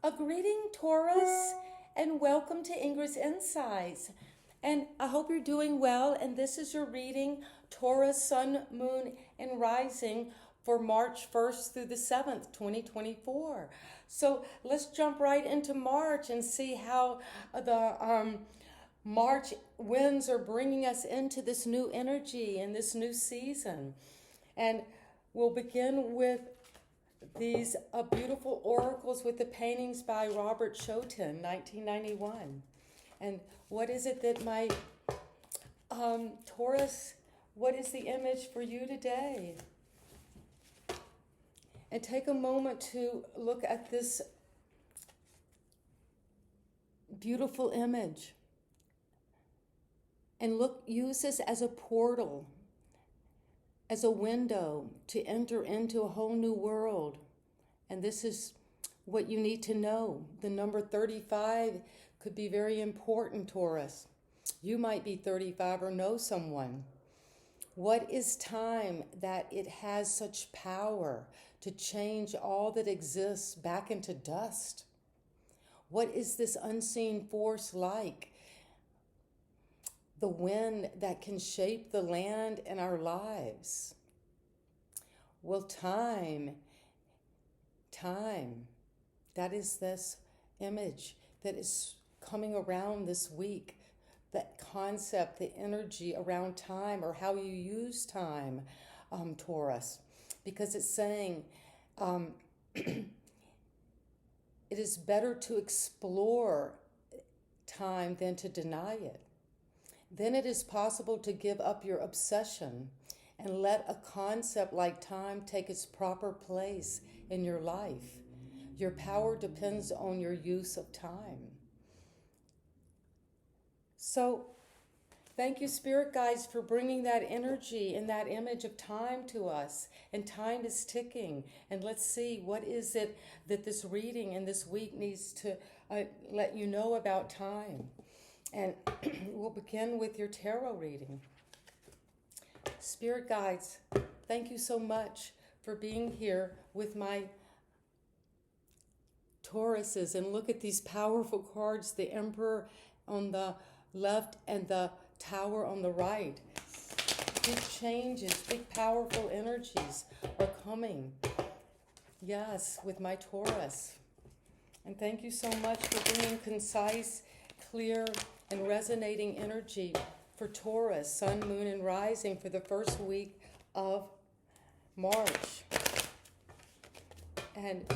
A greeting, Taurus, and welcome to Ingrid's Insights. And I hope you're doing well. And this is your reading, Taurus, Sun, Moon, and Rising for March 1st through the 7th, 2024. So let's jump right into March and see how the March winds are bringing us into this new energy and this new season. And we'll begin with these beautiful oracles with the paintings by Robert Chotin, 1991. And what is it that my Taurus, what is the image for you today? And take a moment to look at this beautiful image and use this as a portal, as a window to enter into a whole new world. And this is what you need to know. The number 35 could be very important, Taurus. You might be 35 or know someone. What is time that it has such power to change all that exists back into dust? What is this unseen force like? The wind that can shape the land and our lives. Well, time, that is this image that is coming around this week. That concept, the energy around time, or how you use time, Taurus. Because it's saying it is better to explore time than to deny it. Then it is possible to give up your obsession and let a concept like time take its proper place in your life. Your power depends on your use of time. So, thank you, Spirit Guides, for bringing that energy and that image of time to us. And time is ticking. And let's see, what is it that this reading and this week needs to let you know about time? And we'll begin with your tarot reading. Spirit Guides, thank you so much for being here with my Tauruses. And look at these powerful cards, the Emperor on the left and the Tower on the right. Big changes, big powerful energies are coming. Yes, with my Taurus. And thank you so much for bringing concise, clear, and resonating energy for Taurus, Sun, Moon, and Rising for the first week of March. And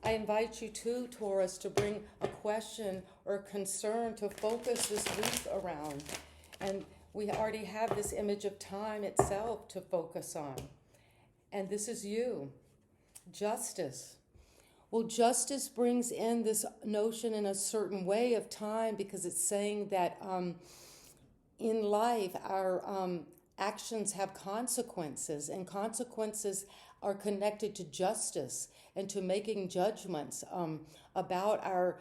I invite you too, Taurus, to bring a question or concern to focus this week around. And we already have this image of time itself to focus on. And this is you, justice. Well, justice brings in this notion in a certain way of time because it's saying that in life our actions have consequences, and consequences are connected to justice and to making judgments about our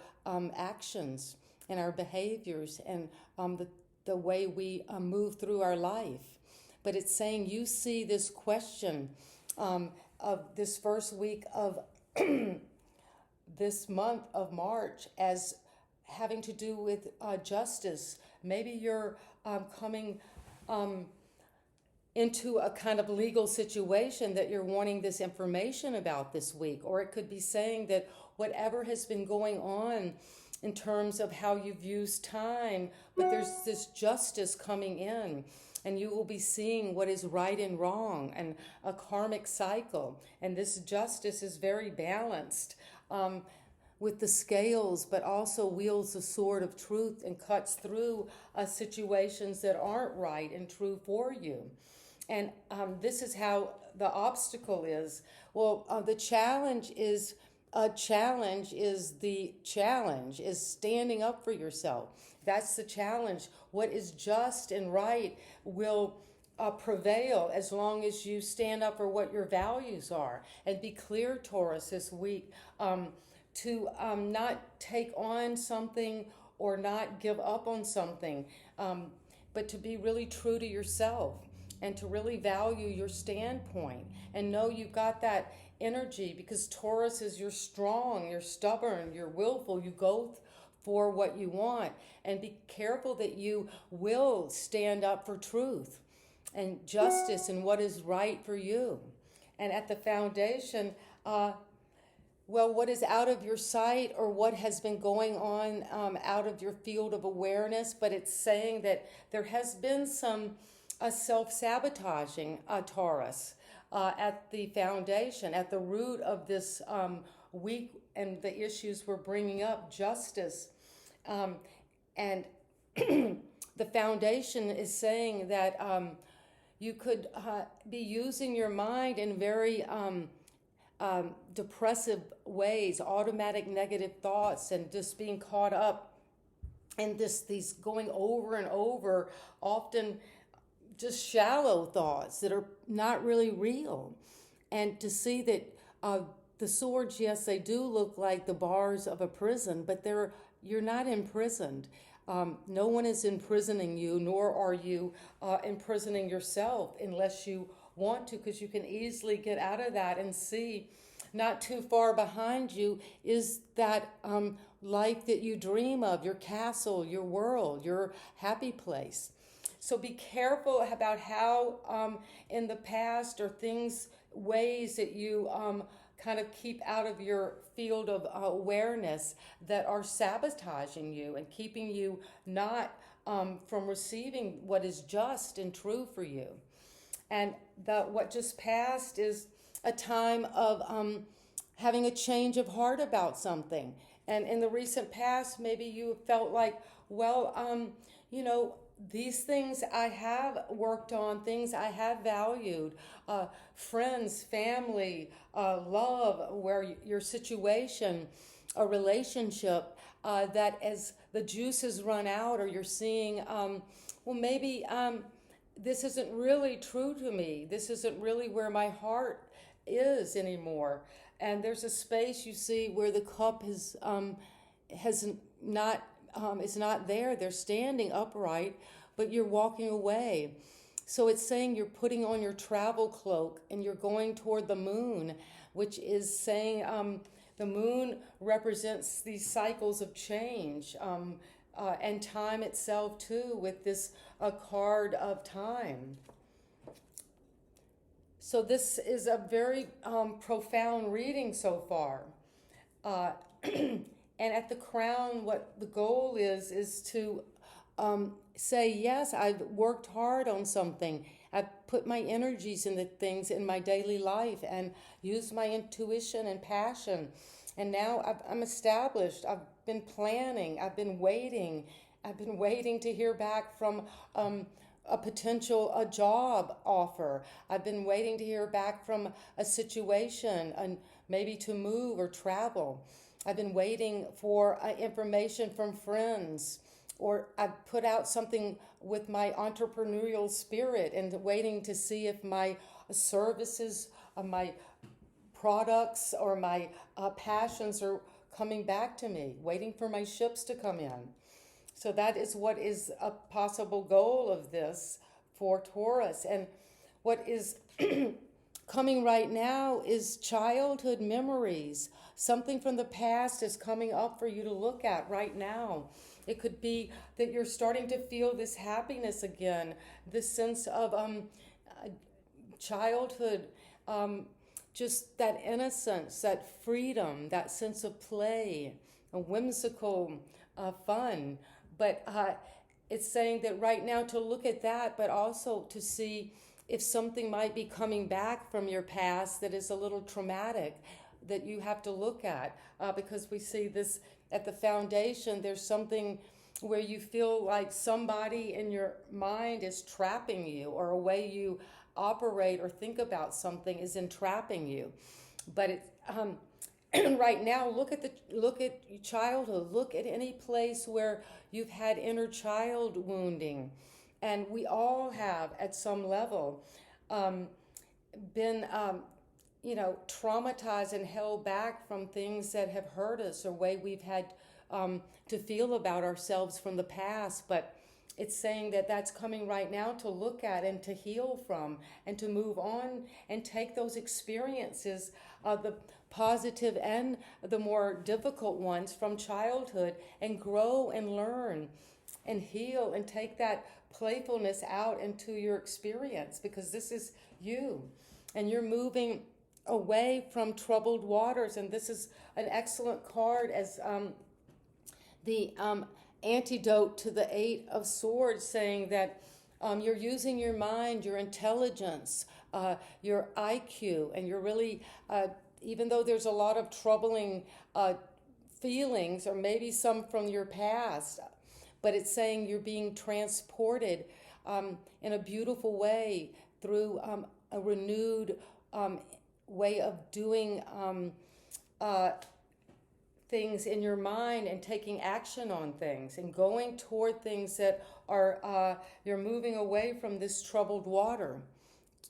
actions and our behaviors and the way we move through our life. But it's saying you see this question of this first week of this month of March as having to do with justice. Maybe you're coming into a kind of legal situation that you're wanting this information about this week. Or it could be saying that whatever has been going on in terms of how you've used time, but there's this justice coming in. And you will be seeing what is right and wrong and a karmic cycle. And this justice is very balanced with the scales, but also wields the sword of truth and cuts through situations that aren't right and true for you. And this is how the obstacle is. Well, the challenge is standing up for yourself. That's the challenge. What is just and right will prevail as long as you stand up for what your values are. And be clear, Taurus, this week, to not take on something or not give up on something, but to be really true to yourself and to really value your standpoint and know you've got that energy, because Taurus is you're strong, you're stubborn, you're willful, you go for what you want, and be careful that you will stand up for truth and justice and what is right for you. And at the foundation, what is out of your sight or what has been going on out of your field of awareness, but it's saying that there has been some self-sabotaging, Taurus, at the foundation, at the root of this week and the issues we're bringing up, justice. And the foundation is saying that you could be using your mind in very depressive ways, automatic negative thoughts, and just being caught up in these going over and over, often just shallow thoughts that are not really real. And to see that the swords, yes, they do look like the bars of a prison, but you're not imprisoned. No one is imprisoning you, nor are you imprisoning yourself unless you want to, because you can easily get out of that and see not too far behind you is that life that you dream of, your castle, your world, your happy place. So be careful about how in the past or ways that you kind of keep out of your field of awareness that are sabotaging you and keeping you not from receiving what is just and true for you. And what just passed is a time of having a change of heart about something. And in the recent past, maybe you felt like, these things I have worked on, things I have valued, friends, family, love, where your situation, a relationship, that as the juices run out, or you're seeing, maybe this isn't really true to me. This isn't really where my heart is anymore. And there's a space you see where the cup is not there. They're standing upright, but you're walking away. So it's saying you're putting on your travel cloak and you're going toward the moon, which is saying the moon represents these cycles of change and time itself too, with this card of time. So this is a very profound reading so far. And at the crown, what the goal is to say, yes, I've worked hard on something. I've put my energies into things in my daily life and used my intuition and passion. And now I'm established. I've been planning. I've been waiting. I've been waiting to hear back from a potential job offer. I've been waiting to hear back from a situation and maybe to move or travel. I've been waiting for information from friends, or I've put out something with my entrepreneurial spirit and waiting to see if my services, my products, or my passions are coming back to me, waiting for my ships to come in. So that is what is a possible goal of this for Taurus. And what is coming right now is childhood memories. Something from the past is coming up for you to look at right now. It could be that you're starting to feel this happiness again, this sense of childhood, just that innocence, that freedom, that sense of play, a whimsical fun. But it's saying that right now to look at that, but also to see if something might be coming back from your past that is a little traumatic that you have to look at, because we see this at the foundation. There's something where you feel like somebody in your mind is trapping you, or a way you operate or think about something is entrapping you. But it's right now, look at childhood. Look at any place where you've had inner child wounding, and we all have at some level been traumatized and held back from things that have hurt us, or way we've had to feel about ourselves from the past. But it's saying that that's coming right now to look at and to heal from and to move on and take those experiences, the positive and the more difficult ones from childhood, and grow and learn and heal and take that playfulness out into your experience, because this is you and you're moving away from troubled waters. And this is an excellent card as the antidote to the Eight of Swords, saying that you're using your mind, your intelligence, your IQ, and you're really, even though there's a lot of troubling feelings, or maybe some from your past, but it's saying you're being transported in a beautiful way through a renewed way of doing things in your mind, and taking action on things and going toward things that are, you're moving away from this troubled water.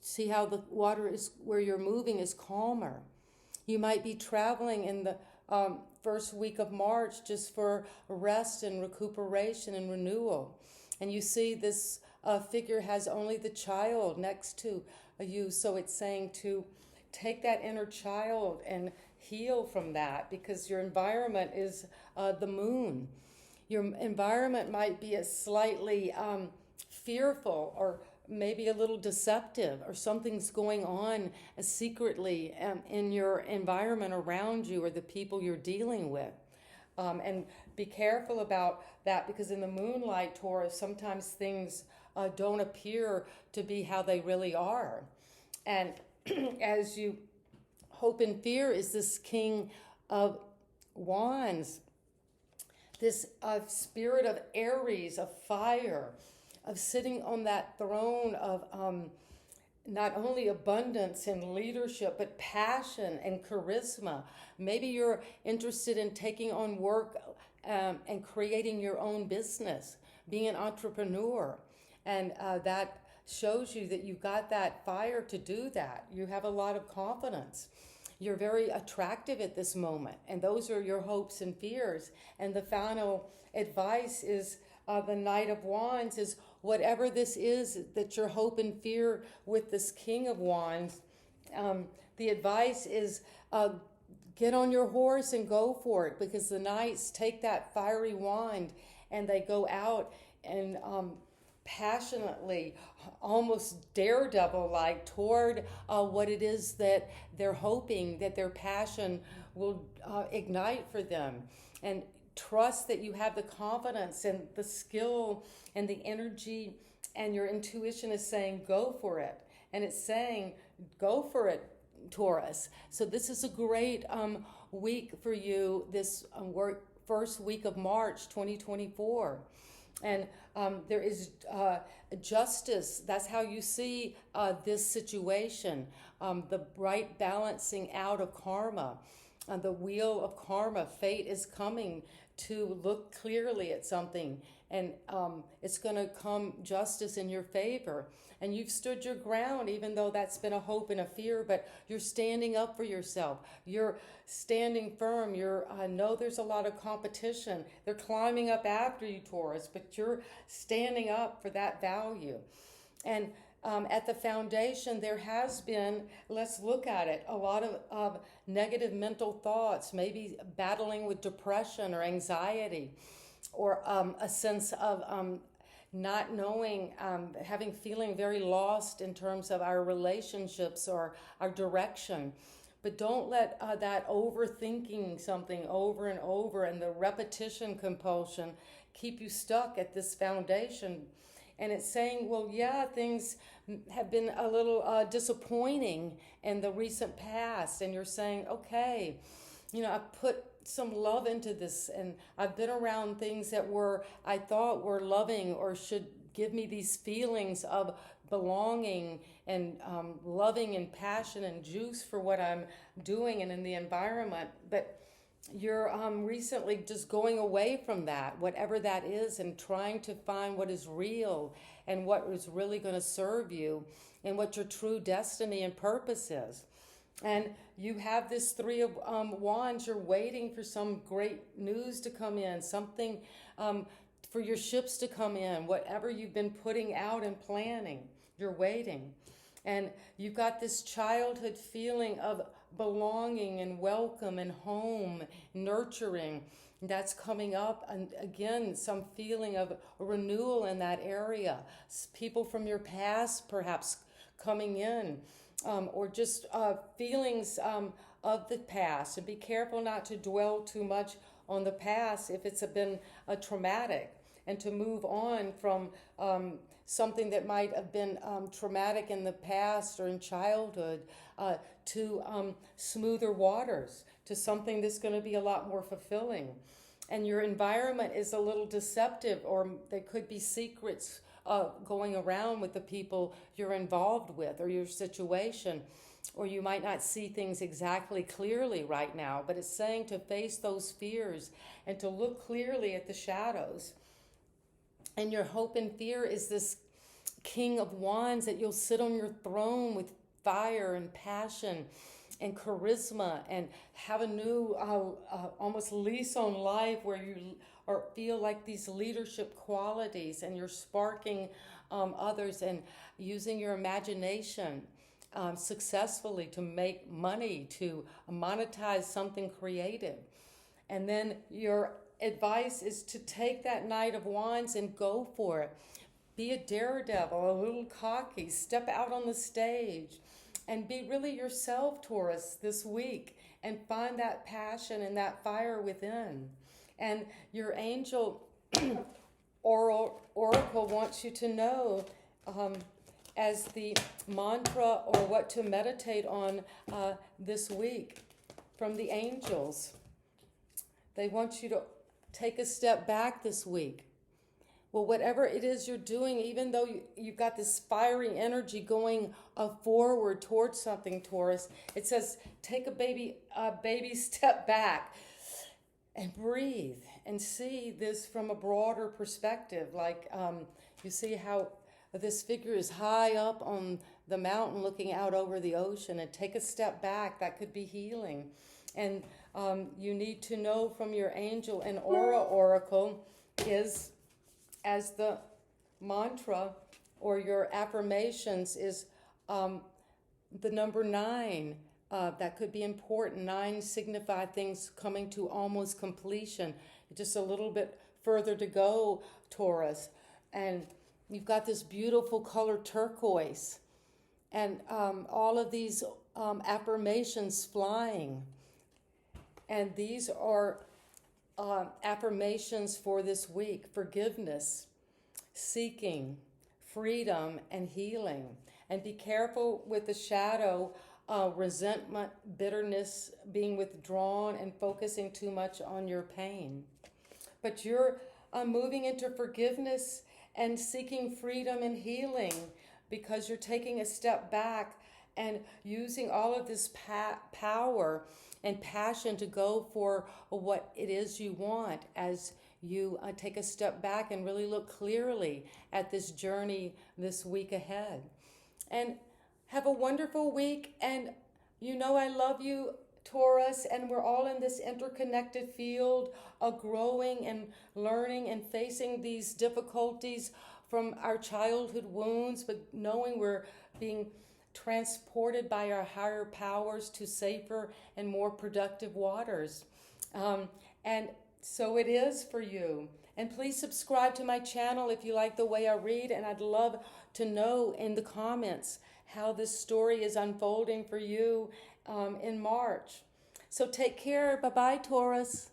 See how the water is where you're moving is calmer. You might be traveling in the first week of March just for rest and recuperation and renewal. And you see this figure has only the child next to you. So it's saying to take that inner child and heal from that, because your environment is the moon. Your environment might be a slightly fearful, or maybe a little deceptive, or something's going on secretly in your environment around you, or the people you're dealing with. And be careful about that, because in the moonlight, Taurus, sometimes things don't appear to be how they really are. And as you hope and fear is this King of Wands, this spirit of Aries, of fire, of sitting on that throne of not only abundance and leadership, but passion and charisma. Maybe you're interested in taking on work and creating your own business, being an entrepreneur. And that shows you that you've got that fire to do that. You have a lot of confidence. You're very attractive at this moment, and those are your hopes and fears. And the final advice is the Knight of Wands is whatever this is that your hope and fear with this King of Wands, the advice is get on your horse and go for it, because the knights take that fiery wand and they go out and passionately, almost daredevil-like, toward what it is that they're hoping that their passion will ignite for them. And trust that you have the confidence and the skill and the energy, and your intuition is saying go for it. And it's saying go for it, Taurus. So this is a great week for you, this first week of March 2024. And there is justice. That's how you see this situation. The right balancing out of karma. The wheel of karma. Fate is coming to look clearly at something. And it's going to come justice in your favor. And you've stood your ground, even though that's been a hope and a fear, but you're standing up for yourself. You're standing firm. I know there's a lot of competition. They're climbing up after you, Taurus, but you're standing up for that value. And at the foundation, there has been, let's look at it, a lot of negative mental thoughts, maybe battling with depression or anxiety, or a sense of not knowing, feeling very lost in terms of our relationships or our direction. But don't let that overthinking something over and over and the repetition compulsion keep you stuck at this foundation. And it's saying, well, yeah, things have been a little disappointing in the recent past. And you're saying, okay, I've put some love into this, and I've been around things that I thought were loving or should give me these feelings of belonging and loving and passion and juice for what I'm doing and in the environment. But you're recently just going away from that, whatever that is, and trying to find what is real and what is really going to serve you and what your true destiny and purpose is. And you have this Three of Wands. You're waiting for some great news to come in, something for your ships to come in, whatever you've been putting out and planning, you're waiting. And you've got this childhood feeling of belonging and welcome and home, nurturing. That's coming up. And again, some feeling of renewal in that area. People from your past perhaps coming in, or just feelings of the past. And be careful not to dwell too much on the past if it's been traumatic, and to move on from something that might have been traumatic in the past or in childhood to smoother waters, to something that's going to be a lot more fulfilling. And your environment is a little deceptive, or there could be secrets going around with the people you're involved with, or your situation, or you might not see things exactly clearly right now, but it's saying to face those fears and to look clearly at the shadows. And your hope and fear is this King of Wands, that you'll sit on your throne with fire and passion and charisma, and have a new almost lease on life, where you feel like these leadership qualities, and you're sparking others and using your imagination successfully to make money, to monetize something creative. And then your advice is to take that Knight of Wands and go for it. Be a daredevil, a little cocky, step out on the stage, and be really yourself, Taurus, this week, and find that passion and that fire within. And your angel oracle wants you to know, as the mantra or what to meditate on this week from the angels. They want you to take a step back this week. Well, whatever it is you're doing, even though you've got this fiery energy going forward towards something, Taurus, it says take a baby step back and breathe and see this from a broader perspective. Like you see how this figure is high up on the mountain looking out over the ocean, and take a step back. That could be healing. And you need to know from your angel and aura oracle is, as the mantra or your affirmations is the number 9. That could be important. 9 signify things coming to almost completion. Just a little bit further to go, Taurus. And you've got this beautiful color turquoise. And all of these affirmations flying. And these are affirmations for this week: forgiveness, seeking, freedom, and healing. And be careful with the shadow, resentment, bitterness, being withdrawn and focusing too much on your pain. But you're moving into forgiveness and seeking freedom and healing, because you're taking a step back and using all of this power and passion to go for what it is you want, as you take a step back and really look clearly at this journey this week ahead. And have a wonderful week. And you know I love you, Taurus, and we're all in this interconnected field of growing and learning and facing these difficulties from our childhood wounds, but knowing we're being transported by our higher powers to safer and more productive waters. And so it is for you. And please subscribe to my channel if you like the way I read, and I'd love to know in the comments how this story is unfolding for you in March. So take care. Bye-bye, Taurus.